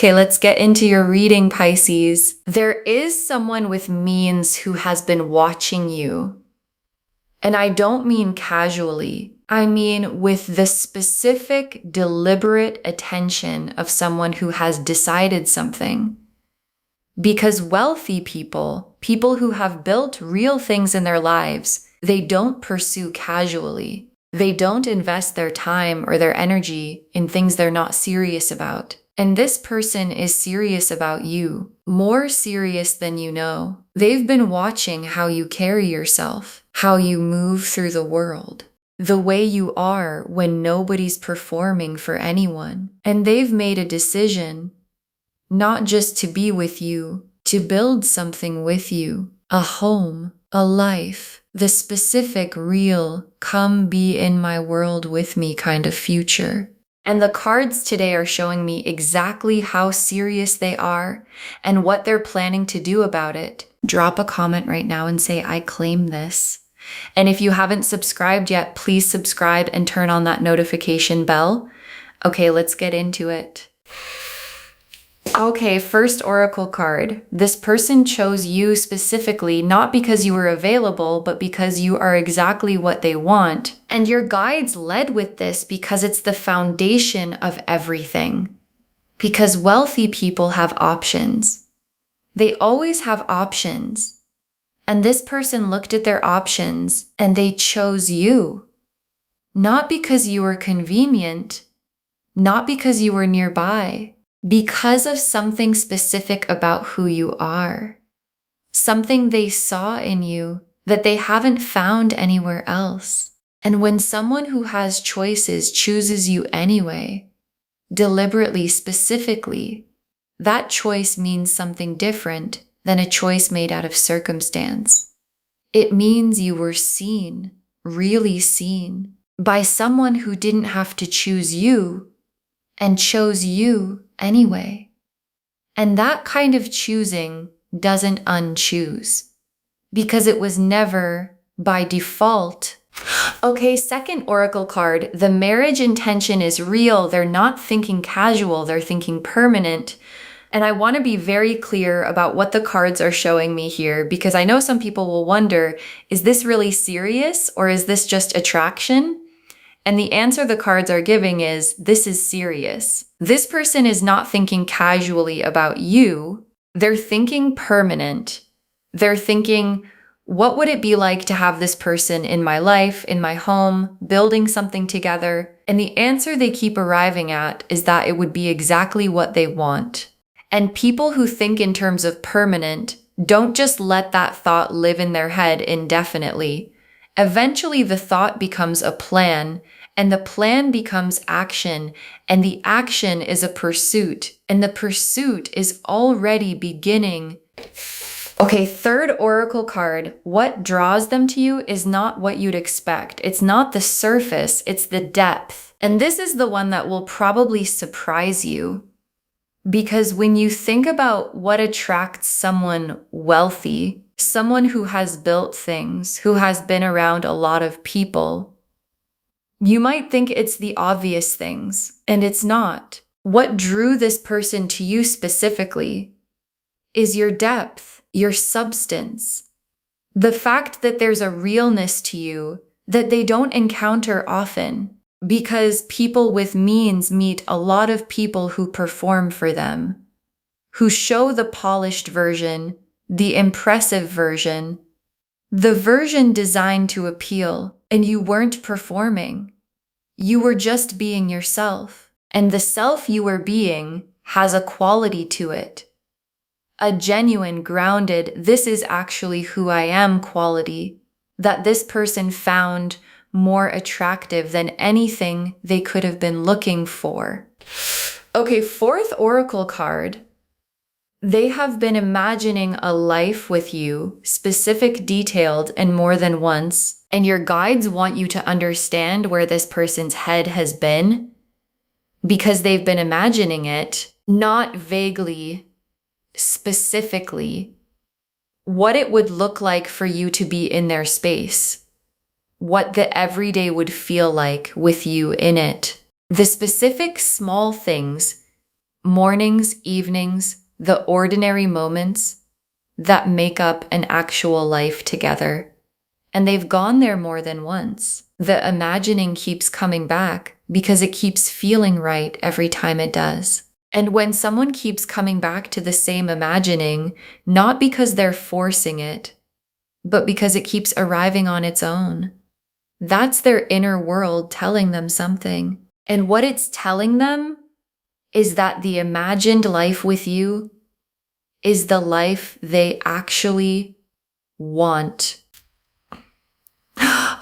Okay, let's get into your reading, Pisces. There is someone with means who has been watching you. And I don't mean casually. I mean with the specific, deliberate attention of someone who has decided something. Because wealthy people, people who have built real things in their lives, they don't pursue casually. They don't invest their time or their energy in things they're not serious about. And this person is serious about you, more serious than you know. They've been watching how you carry yourself, how you move through the world, the way you are when nobody's performing for anyone. And they've made a decision, not just to be with you, to build something with you, a home, a life, the specific, real, come be in my world with me kind of future. And the cards today are showing me exactly how serious they are and what they're planning to do about it. Drop a comment right now and say, I claim this. And if you haven't subscribed yet, please subscribe and turn on that notification bell. Okay, let's get into it. Okay, first oracle card. This person chose you specifically, not because you were available, but because you are exactly what they want. And your guides led with this because it's the foundation of everything. Because wealthy people have options. They always have options. And this person looked at their options and they chose you. Not because you were convenient, not because you were nearby. Because of something specific about who you are. Something they saw in you that they haven't found anywhere else. And when someone who has choices chooses you anyway, deliberately, specifically, that choice means something different than a choice made out of circumstance. It means you were seen, really seen, by someone who didn't have to choose you and chose you anyway. And that kind of choosing doesn't unchoose, because it was never by default. Okay, second oracle card. The marriage intention is real. They're not thinking casual, they're thinking permanent. And I want to be very clear about what the cards are showing me here, because I know some people will wonder, is this really serious or is this just attraction? And the answer the cards are giving is, this is serious. This person is not thinking casually about you. They're thinking permanent. They're thinking, what would it be like to have this person in my life, in my home, building something together? And the answer they keep arriving at is that it would be exactly what they want. And people who think in terms of permanent don't just let that thought live in their head indefinitely. Eventually, the thought becomes a plan, and the plan becomes action, and the action is a pursuit, and the pursuit is already beginning. Okay, third oracle card. What draws them to you is not what you'd expect. It's not the surface, it's the depth. And this is the one that will probably surprise you. Because when you think about what attracts someone wealthy, someone who has built things, who has been around a lot of people, you might think it's the obvious things, and it's not. What drew this person to you specifically is your depth, your substance. The fact that there's a realness to you that they don't encounter often, because people with means meet a lot of people who perform for them, who show the polished version, the impressive version, the version designed to appeal, and you weren't performing. You were just being yourself, and the self you were being has a quality to it. A genuine, grounded, this is actually who I am quality that this person found more attractive than anything they could have been looking for. Okay, fourth oracle card. They have been imagining a life with you, specific, detailed, and more than once, and your guides want you to understand where this person's head has been, because they've been imagining it, not vaguely, specifically, what it would look like for you to be in their space. What the everyday would feel like with you in it. The specific small things Mornings, evenings, the ordinary moments that make up an actual life together. And they've gone there more than once. The imagining keeps coming back because it keeps feeling right every time it does. And when someone keeps coming back to the same imagining, not because they're forcing it, but because it keeps arriving on its own, that's their inner world telling them something. And what it's telling them is that the imagined life with you is the life they actually want.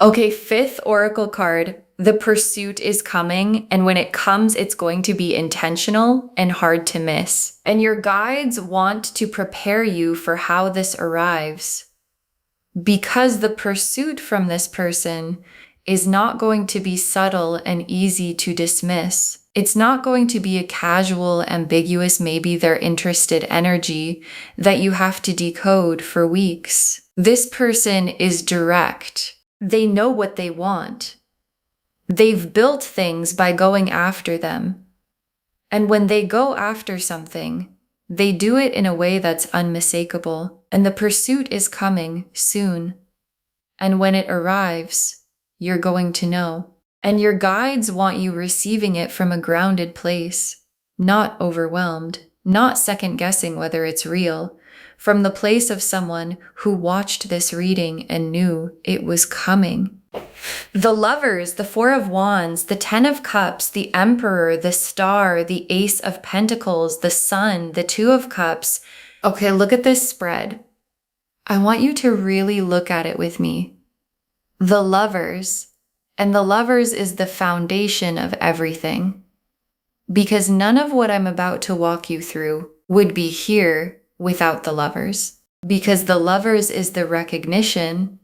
Okay, fifth oracle card. The pursuit is coming, and when it comes, it's going to be intentional and hard to miss. And your guides want to prepare you for how this arrives, because the pursuit from this person is not going to be subtle and easy to dismiss. It's not going to be a casual, ambiguous, maybe they're interested energy that you have to decode for weeks. This person is direct. They know what they want. They've built things by going after them. And when they go after something, they do it in a way that's unmistakable. And the pursuit is coming soon. And when it arrives, you're going to know. And your guides want you receiving it from a grounded place, not overwhelmed, not second-guessing whether it's real, from the place of someone who watched this reading and knew it was coming. The Lovers, the Four of Wands, the Ten of Cups, the Emperor, the Star, the Ace of Pentacles, the Sun, the Two of Cups. Okay, look at this spread. I want you to really look at it with me. The Lovers, and the Lovers is the foundation of everything. Because none of what I'm about to walk you through would be here without the Lovers. Because the Lovers is the recognition.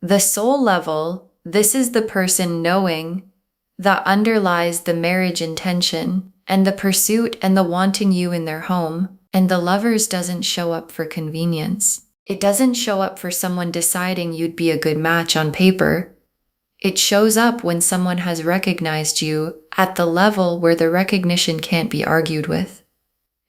The soul level, this is the person knowing that underlies the marriage intention and the pursuit and the wanting you in their home. And the Lovers doesn't show up for convenience. It doesn't show up for someone deciding you'd be a good match on paper. It shows up when someone has recognized you at the level where the recognition can't be argued with.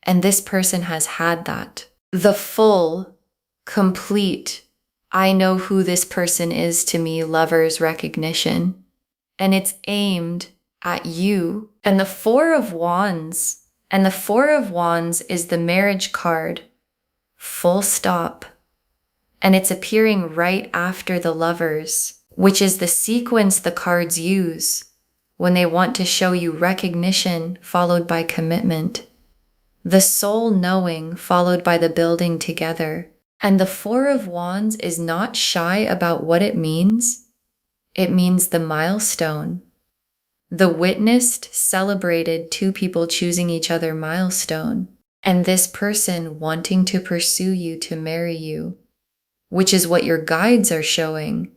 And this person has had that. The full, complete, I know who this person is to me, Lovers recognition. And it's aimed at you. And the Four of Wands, and the Four of Wands is the marriage card, full stop. And it's appearing right after the Lovers, which is the sequence the cards use when they want to show you recognition followed by commitment. The soul knowing followed by the building together. And the Four of Wands is not shy about what it means. It means the milestone. The witnessed, celebrated two people choosing each other milestone. And this person wanting to pursue you to marry you, which is what your guides are showing,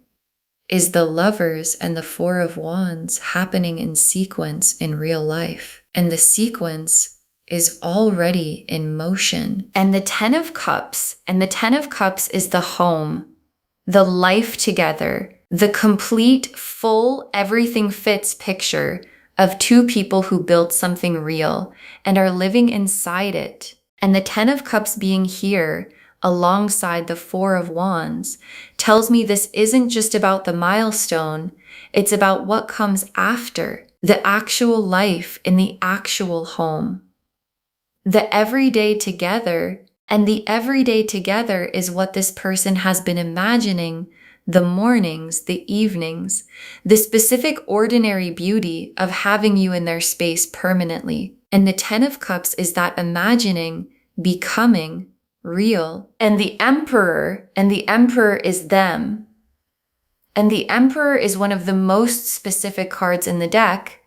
is the Lovers and the Four of Wands happening in sequence in real life. And the sequence is already in motion. And the Ten of Cups, and the Ten of Cups is the home, the life together, the complete, full, everything fits picture of two people who built something real and are living inside it. And the Ten of Cups being here alongside the Four of Wands tells me this isn't just about the milestone, it's about what comes after, the actual life in the actual home. The everyday together, and the everyday together is what this person has been imagining, the mornings, the evenings, the specific ordinary beauty of having you in their space permanently. And the Ten of Cups is that imagining becoming real. And the Emperor is them. And the Emperor is one of the most specific cards in the deck.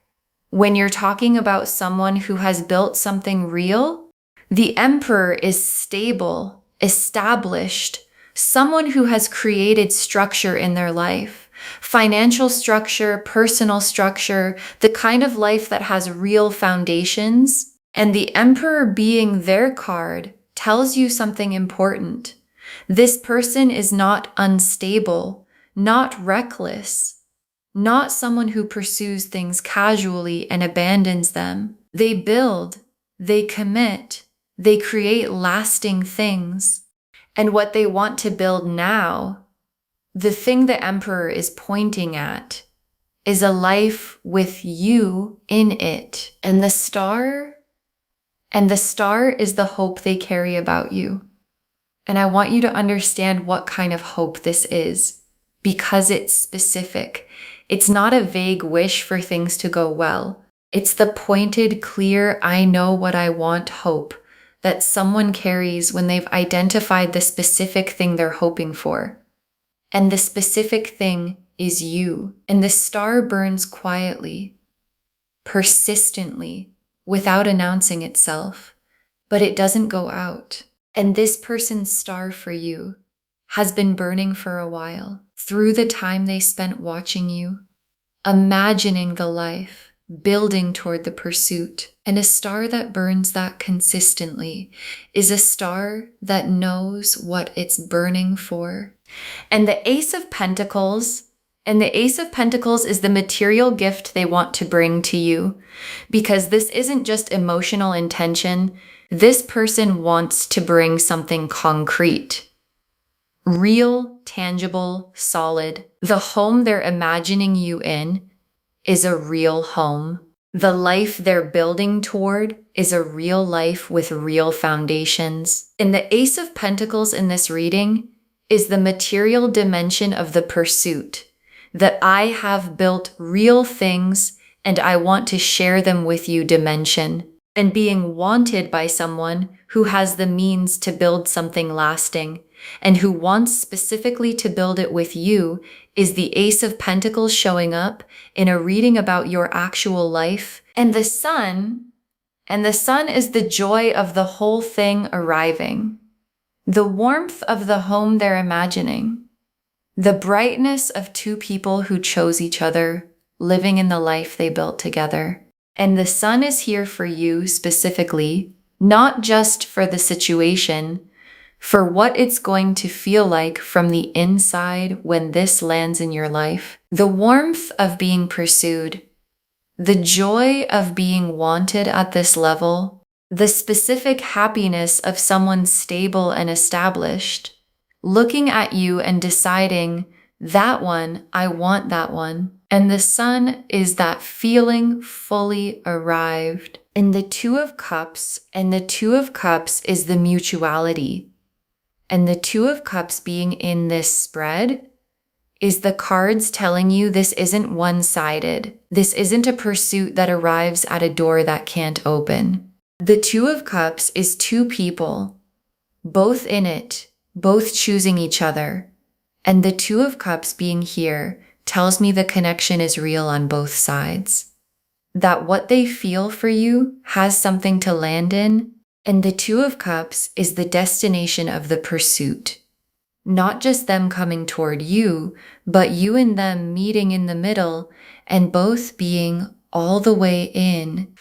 When you're talking about someone who has built something real, the Emperor is stable, established, someone who has created structure in their life, financial structure, personal structure, the kind of life that has real foundations. And the Emperor being their card tells you something important. This person is not unstable, not reckless, not someone who pursues things casually and abandons them. They build, they commit, they create lasting things. And what they want to build now, the thing the Emperor is pointing at, is a life with you in it. And the star is the hope they carry about you. And I want you to understand what kind of hope this is, because it's specific. It's not a vague wish for things to go well. It's the pointed, clear, I know what I want hope that someone carries when they've identified the specific thing they're hoping for. And the specific thing is you. And the star burns quietly, persistently, without announcing itself, but it doesn't go out. And this person's star for you has been burning for a while, through the time they spent watching you, imagining the life, building toward the pursuit. And a star that burns that consistently is a star that knows what it's burning for. And the Ace of Pentacles is the material gift they want to bring to you, because this isn't just emotional intention. This person wants to bring something concrete, real, tangible, solid. The home they're imagining you in is a real home. The life they're building toward is a real life with real foundations. And the Ace of Pentacles in this reading is the material dimension of the pursuit, that I have built real things and I want to share them with you dimension. And being wanted by someone who has the means to build something lasting and who wants specifically to build it with you is the Ace of Pentacles showing up in a reading about your actual life. And the sun is the joy of the whole thing arriving, the warmth of the home they're imagining, the brightness of two people who chose each other, living in the life they built together. And the sun is here for you specifically, not just for the situation, for what it's going to feel like from the inside when this lands in your life. The warmth of being pursued, the joy of being wanted at this level, the specific happiness of someone stable and established, looking at you and deciding, that one, I want that one. And the sun is that feeling fully arrived. And the Two of Cups is the mutuality. And the Two of Cups being in this spread is the cards telling you this isn't one-sided. This isn't a pursuit that arrives at a door that can't open. The Two of Cups is two people, both in it, both choosing each other. And the Two of Cups being here tells me the connection is real on both sides. That what they feel for you has something to land in. And the Two of Cups is the destination of the pursuit. Not just them coming toward you, but you and them meeting in the middle and both being all the way in.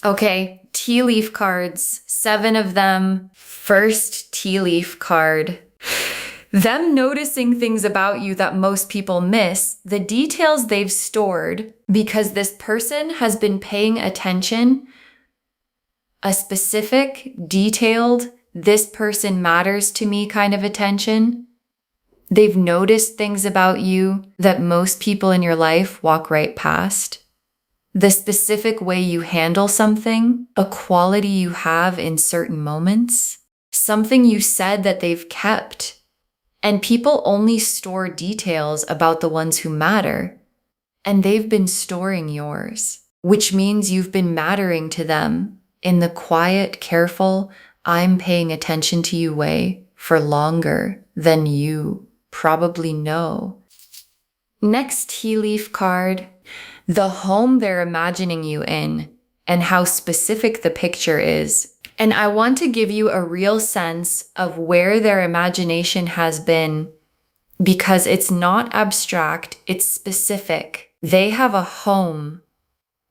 Okay, tea leaf cards, 7 of them. First tea leaf card. Them noticing things about you that most people miss, the details they've stored, because this person has been paying attention, a specific, detailed, this person matters to me kind of attention. They've noticed things about you that most people in your life walk right past. The specific way you handle something, a quality you have in certain moments, something you said that they've kept. And people only store details about the ones who matter. And they've been storing yours, which means you've been mattering to them in the quiet, careful, I'm paying attention to you way for longer than you probably know. Next tea leaf card, the home they're imagining you in and how specific the picture is. And I want to give you a real sense of where their imagination has been, because it's not abstract, it's specific. They have a home,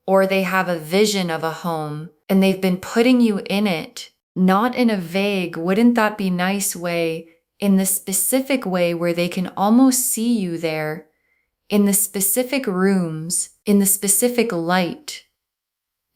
or they have a vision of a home, and they've been putting you in it, not in a vague, wouldn't that be nice way, in the specific way where they can almost see you there, in the specific rooms, in the specific light.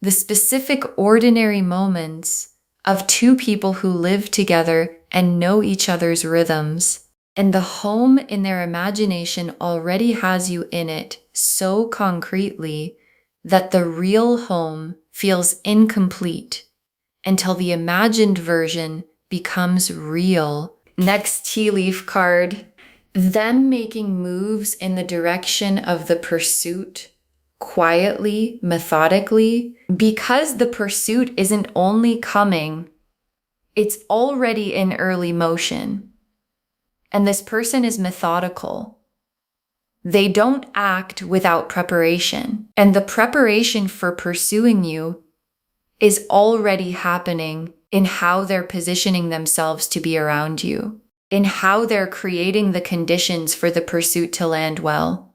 the specific ordinary moments of two people who live together and know each other's rhythms. And the home in their imagination already has you in it so concretely that the real home feels incomplete until the imagined version becomes real. Next tea leaf card, them making moves in the direction of the pursuit, quietly, methodically, because the pursuit isn't only coming, it's already in early motion. And this person is methodical. They don't act without preparation. And the preparation for pursuing you is already happening in how they're positioning themselves to be around you, in how they're creating the conditions for the pursuit to land well.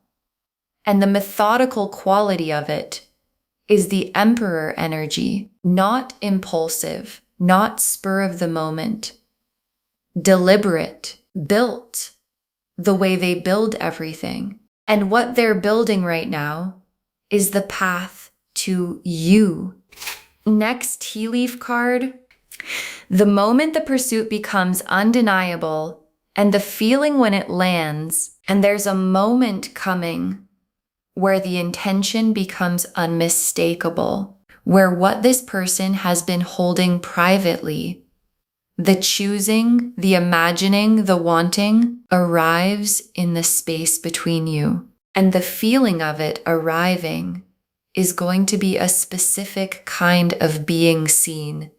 And the methodical quality of it is the Emperor energy, not impulsive, not spur of the moment, deliberate, built the way they build everything. And what they're building right now is the path to you. Next tea leaf card, the moment the pursuit becomes undeniable and the feeling when it lands, and there's a moment coming where the intention becomes unmistakable, where what this person has been holding privately, the choosing, the imagining, the wanting, arrives in the space between you. And the feeling of it arriving is going to be a specific kind of being seen.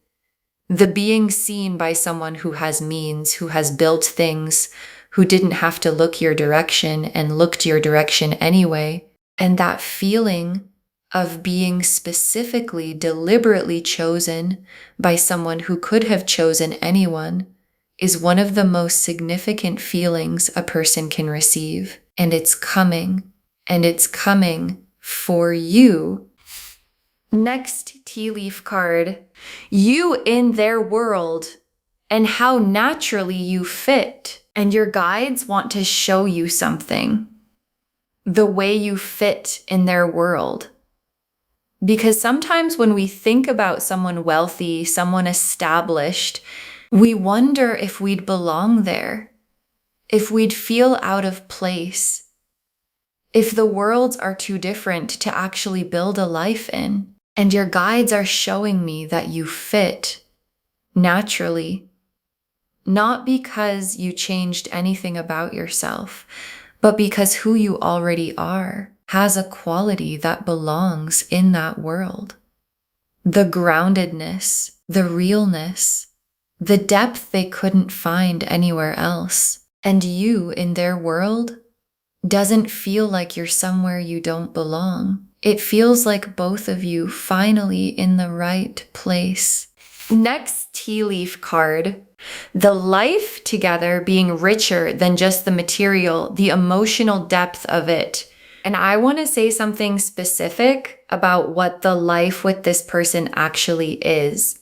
The being seen by someone who has means, who has built things, who didn't have to look your direction and looked your direction anyway. And that feeling of being specifically, deliberately chosen by someone who could have chosen anyone is one of the most significant feelings a person can receive. And it's coming for you. Next tea leaf card, you in their world and how naturally you fit. And your guides want to show you something, the way you fit in their world. Because sometimes when we think about someone wealthy, someone established, we wonder if we'd belong there, if we'd feel out of place, if the worlds are too different to actually build a life in. And your guides are showing me that you fit naturally, not because you changed anything about yourself, but because who you already are has a quality that belongs in that world. The groundedness, the realness, the depth they couldn't find anywhere else. And you in their world doesn't feel like you're somewhere you don't belong. It feels like both of you finally in the right place. Next tea leaf card, the life together being richer than just the material, the emotional depth of it. And I want to say something specific about what the life with this person actually is.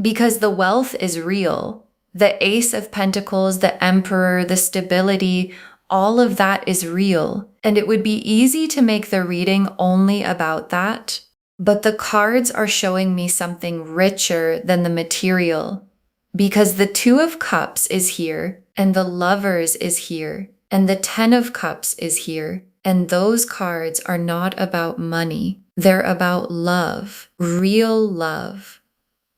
Because the wealth is real. The Ace of Pentacles, the Emperor, the stability, all of that is real. And it would be easy to make the reading only about that. But the cards are showing me something richer than the material. Because the Two of Cups is here, and the Lovers is here, and the Ten of Cups is here. And those cards are not about money. They're about love, real love.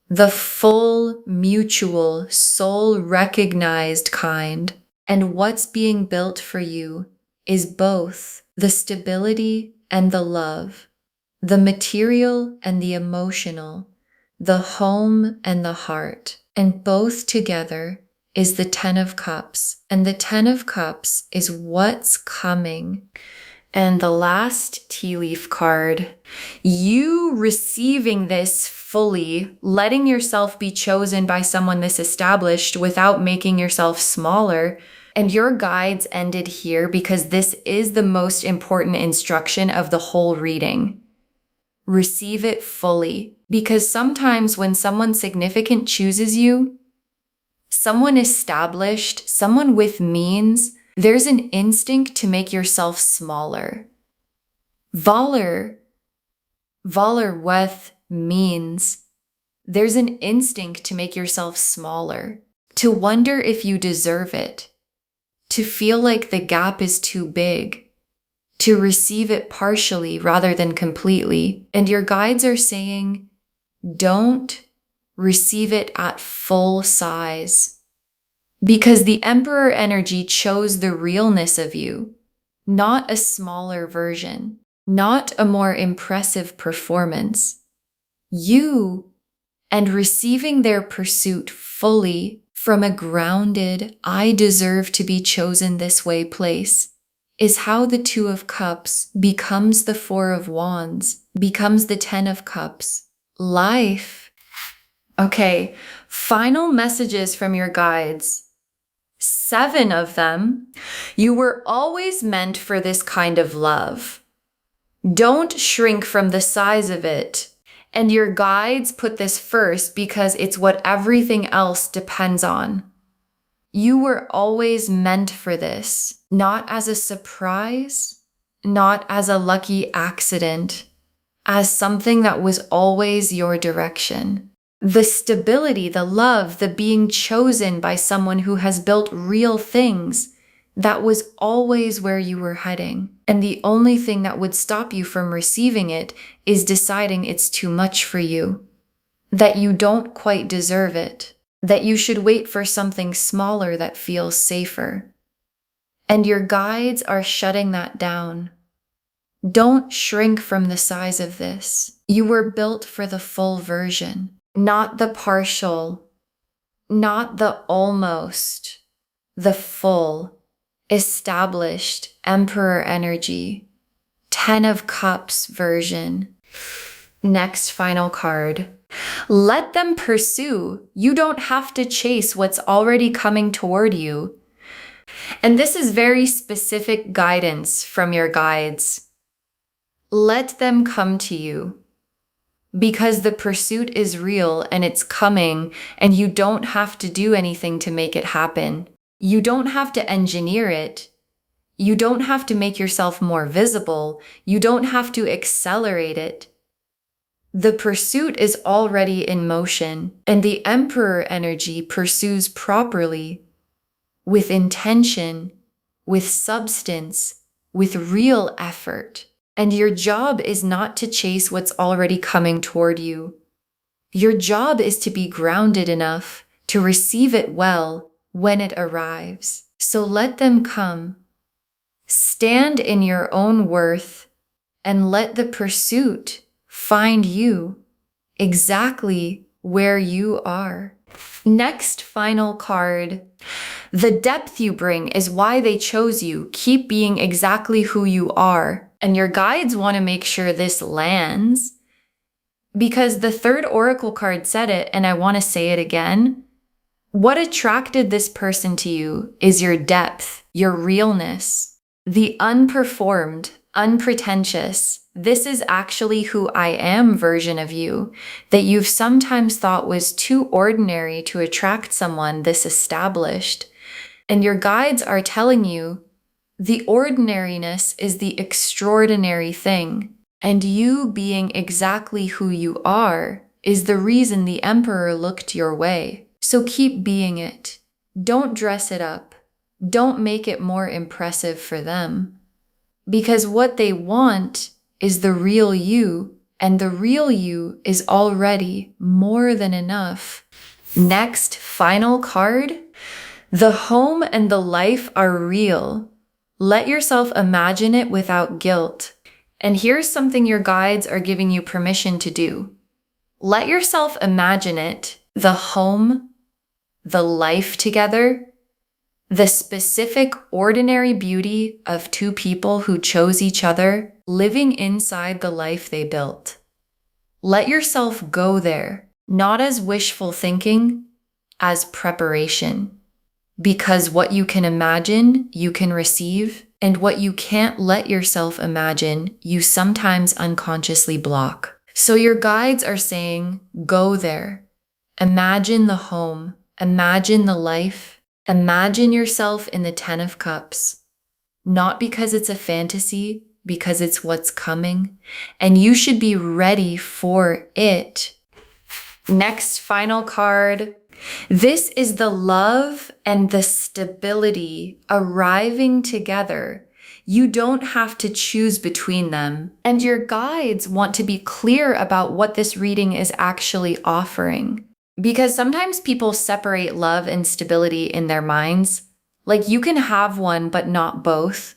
The full, mutual, soul-recognized kind. And what's being built for you is both the stability and the love, the material and the emotional, the home and the heart. And both together is the Ten of Cups. And the Ten of Cups is what's coming. And the last tea leaf card, you receiving this fully, letting yourself be chosen by someone this established without making yourself smaller. And your guides ended here because this is the most important instruction of the whole reading. Receive it fully. Because sometimes when someone significant chooses you, someone established, someone with means, there's an instinct to make yourself smaller. Valer with means. There's an instinct to make yourself smaller, to wonder if you deserve it, to feel like the gap is too big, to receive it partially rather than completely. And your guides are saying, don't receive it at full size. Because the Emperor energy chose the realness of you, not a smaller version, not a more impressive performance. You, and receiving their pursuit fully from a grounded, I deserve to be chosen this way place, is how the Two of Cups becomes the Four of Wands, becomes the Ten of Cups. Life. Okay, final messages from your guides. 7 of them. You were always meant for this kind of love. Don't shrink from the size of it. And your guides put this first because it's what everything else depends on. You were always meant for this, not as a surprise, not as a lucky accident, as something that was always your direction. The stability, the love, the being chosen by someone who has built real things, that was always where you were heading. And the only thing that would stop you from receiving it is deciding it's too much for you, that you don't quite deserve it, that you should wait for something smaller that feels safer. And your guides are shutting that down. Don't shrink from the size of this. You were built for the full version, not the partial, not the almost, the full, established Emperor energy, 10 of Cups version. Next final card. Let them pursue. You don't have to chase what's already coming toward you. And this is very specific guidance from your guides. Let them come to you. Because the pursuit is real and it's coming, and you don't have to do anything to make it happen. You don't have to engineer it. You don't have to make yourself more visible. You don't have to accelerate it. The pursuit is already in motion, and the Emperor energy pursues properly, with intention, with substance, with real effort. And your job is not to chase what's already coming toward you. Your job is to be grounded enough to receive it well when it arrives. So let them come. Stand in your own worth and let the pursuit find you exactly where you are. Next final card. The depth you bring is why they chose you. Keep being exactly who you are. And your guides want to make sure this lands, because the third oracle card said it, and I want to say it again. What attracted this person to you is your depth, your realness, the unperformed, unpretentious, this is actually who I am version of you that you've sometimes thought was too ordinary to attract someone this established. And your guides are telling you the ordinariness is the extraordinary thing, and you being exactly who you are is the reason the Emperor looked your way. So keep being it. Don't dress it up. Don't make it more impressive for them. Because what they want is the real you, and the real you is already more than enough. Next, final card. The home and the life are real. Let yourself imagine it without guilt. And here's something your guides are giving you permission to do. Let yourself imagine it, the home, the life together, the specific ordinary beauty of two people who chose each other, living inside the life they built. Let yourself go there, not as wishful thinking, as preparation. Because what you can imagine, you can receive, and what you can't let yourself imagine, you sometimes unconsciously block. So your guides are saying, go there. Imagine the home, imagine the life, imagine yourself in the 10 of Cups. Not because it's a fantasy, because it's what's coming, and you should be ready for it. Next, final card. This is the love and the stability arriving together. You don't have to choose between them. And your guides want to be clear about what this reading is actually offering. Because sometimes people separate love and stability in their minds. Like you can have one, but not both.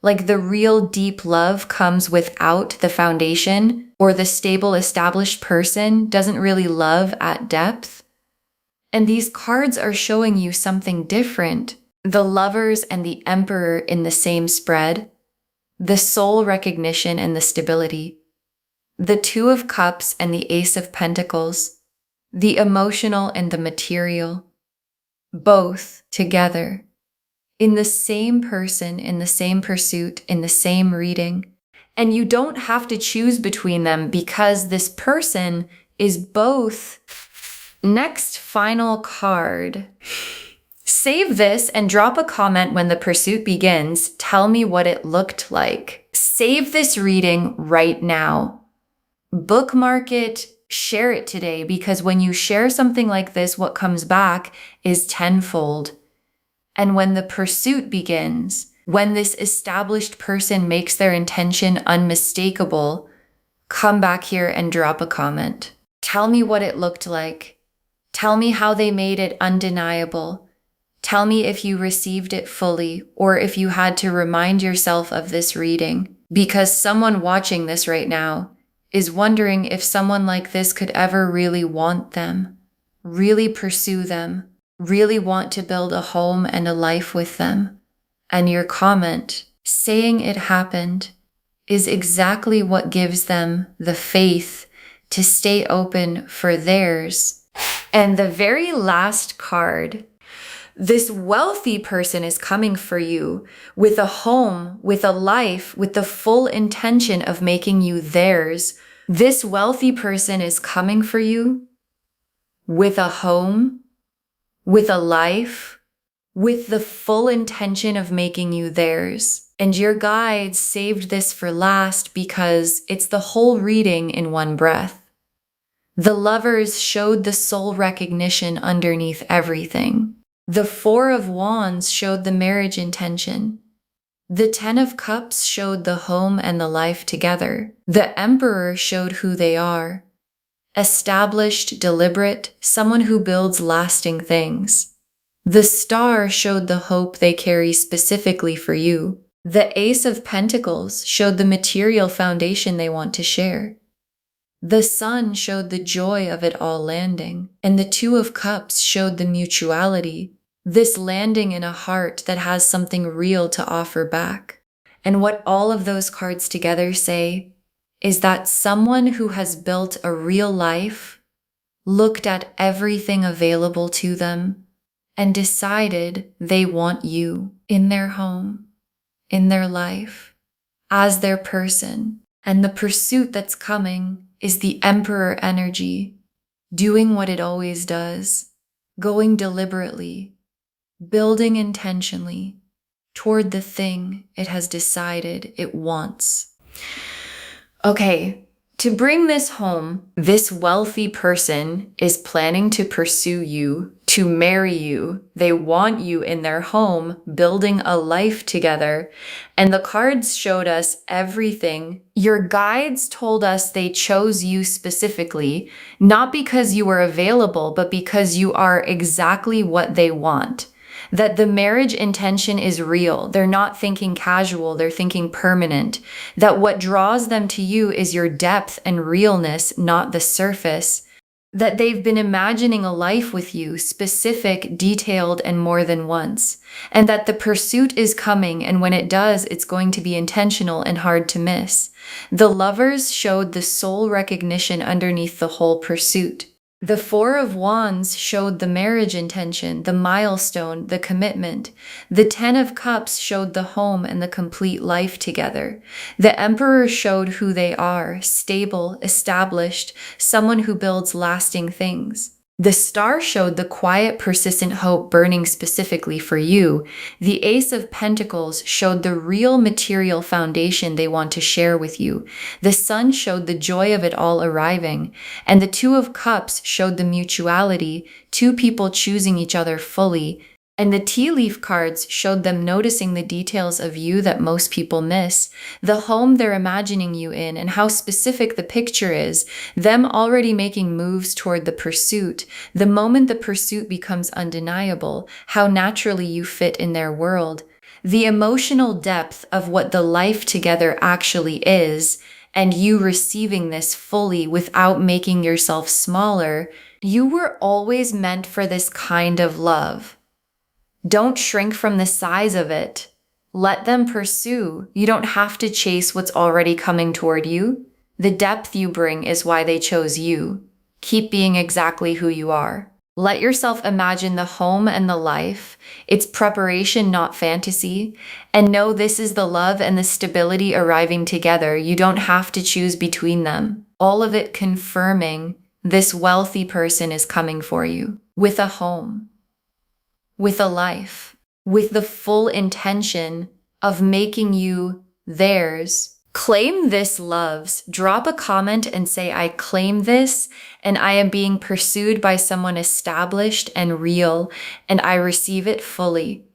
Like the real deep love comes without the foundation, or the stable established person doesn't really love at depth. And these cards are showing you something different. The Lovers and the Emperor in the same spread, the soul recognition and the stability, the Two of Cups and the Ace of Pentacles, the emotional and the material, both together, in the same person, in the same pursuit, in the same reading. And you don't have to choose between them because this person is both. Next, final card. Save this and drop a comment when the pursuit begins. Tell me what it looked like. Save this reading right now. Bookmark it, share it today, because when you share something like this, what comes back is tenfold. And when the pursuit begins, when this established person makes their intention unmistakable, come back here and drop a comment. Tell me what it looked like. Tell me how they made it undeniable. Tell me if you received it fully, or if you had to remind yourself of this reading, because someone watching this right now is wondering if someone like this could ever really want them, really pursue them, really want to build a home and a life with them. And your comment, saying it happened, is exactly what gives them the faith to stay open for theirs. And the very last card. This wealthy person is coming for you with a home, with a life, with the full intention of making you theirs. This wealthy person is coming for you with a home, with a life, with the full intention of making you theirs. And your guides saved this for last because it's the whole reading in one breath. The Lovers showed the soul recognition underneath everything. The Four of Wands showed the marriage intention. The Ten of Cups showed the home and the life together. The Emperor showed who they are. Established, deliberate, someone who builds lasting things. The Star showed the hope they carry specifically for you. The Ace of Pentacles showed the material foundation they want to share. The Sun showed the joy of it all landing. And the Two of Cups showed the mutuality. This landing in a heart that has something real to offer back. And what all of those cards together say is that someone who has built a real life, looked at everything available to them, and decided they want you in their home, in their life, as their person. And the pursuit that's coming is the Emperor energy, doing what it always does, going deliberately, building intentionally toward the thing it has decided it wants. Okay, to bring this home, this wealthy person is planning to pursue you, to marry you. They want you in their home, building a life together. And the cards showed us everything. Your guides told us they chose you specifically, not because you were available, but because you are exactly what they want. That the marriage intention is real. They're not thinking casual, they're thinking permanent. That what draws them to you is your depth and realness, not the surface. That they've been imagining a life with you, specific, detailed, and more than once. And that the pursuit is coming, and when it does, it's going to be intentional and hard to miss. The Lovers showed the soul recognition underneath the whole pursuit. The Four of Wands showed the marriage intention, the milestone, the commitment. The Ten of Cups showed the home and the complete life together. The Emperor showed who they are, stable, established, someone who builds lasting things. The star showed the quiet, persistent hope burning specifically for you. The Ace of Pentacles showed the real material foundation they want to share with you. The Sun showed the joy of it all arriving. And the Two of Cups showed the mutuality, two people choosing each other fully. And the tea leaf cards showed them noticing the details of you that most people miss, the home they're imagining you in and how specific the picture is, them already making moves toward the pursuit, the moment the pursuit becomes undeniable, how naturally you fit in their world, the emotional depth of what the life together actually is, and you receiving this fully without making yourself smaller. You were always meant for this kind of love. Don't shrink from the size of it. Let them pursue. You don't have to chase what's already coming toward you. The depth you bring is why they chose you. Keep being exactly who you are. Let yourself imagine the home and the life. It's preparation, not fantasy. And know this is the love and the stability arriving together. You don't have to choose between them. All of it confirming this wealthy person is coming for you with a home, with a life, with the full intention of making you theirs. Claim this, loves. Drop a comment and say, I claim this, and I am being pursued by someone established and real, and I receive it fully.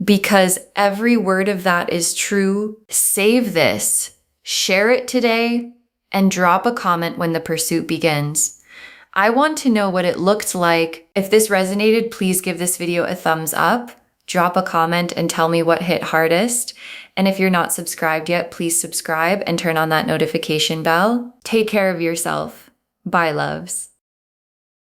Because every word of that is true. Save this, share it today, and drop a comment when the pursuit begins. I want to know what it looked like. If this resonated, please give this video a thumbs up, drop a comment and tell me what hit hardest. And if you're not subscribed yet, please subscribe and turn on that notification bell. Take care of yourself. Bye, loves.